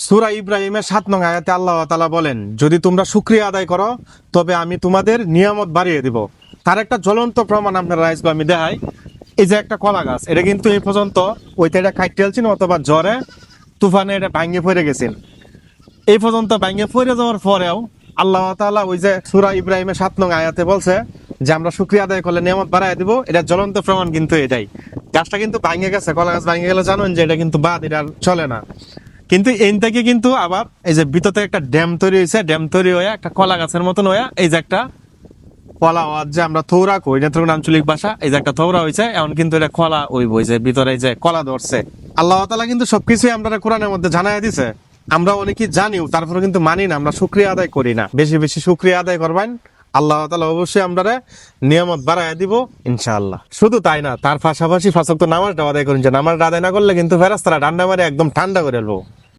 সূরা ইব্রাহিমের 7 নং আয়াতে আল্লাহ তাআলা বলেন, যদি তোমরা শুকরিয়া আদায় করো তবে আমি তোমাদের নিয়ামত বাড়িয়ে দিব। তার একটা জ্বলন্ত প্রমাণ আপনারা রাইসগো আমি দেখাই। এই যে একটা কলা গাছ, এটা কিন্তু এই পর্যন্ত ওইটা এটা কাটতে আলছিল অথবা জ্বরে তুফানে এটা ভাঙে পড়ে গেছেন। এই পর্যন্ত ভাঙে পড়ে যাওয়ার পরেও আল্লাহ তাআলা ওই যে সূরা ইব্রাহিমের 7 নং আয়াতে বলছে যে আমরা শুকরিয়া আদায় করলে নিয়ামত বাড়ায় দিব। এটা জ্বলন্ত প্রমাণ কিন্তু এটাই। গাছটা কিন্তু ভাঙে গেছে, কলা গাছ ভাঙে গেলে জানেন যে এটা কিন্তু বাদ, এটা আর চলে না। কিন্তু এই থেকে কিন্তু আবার এই যে ভিতরে একটা ড্যাম তৈরি হয়েছে, ড্যাম তৈরি হয়ে একটা কলা গাছের মতন হয়ে এই যে একটা কলা হওয়ার যে আমরা থৌরা কই, এটা তখন আঞ্চলিক ভাষা, এই যে একটা থৌরা হয়েছে, এখন কিন্তু এটা কলা ওই বইছে ভিতরে যে কলা ধরছে। আল্লাহ তাআলা কিন্তু সবকিছুই আমরা কোরআনের মধ্যে জানাই দিছে। আমরা অনেকেই জানিও, তারপরে কিন্তু মানি না, আমরা শুকরিয়া আদায় করি না। বেশি বেশি শুকরিয়া আদায় করবেন, আল্লাহ তাআলা অবশ্যই আমরা নিয়ামত বাড়ায় দিব ইনশাআল্লাহ। শুধু তাই না, তার পাশাপাশি 5 ওয়াক্ত নামাজটা আদায় করুন। যে নামাজটা আদায় না করলে কিন্তু ফেরেশতারা ডান্ডা মারে একদম ঠান্ডা করে ফেলবো।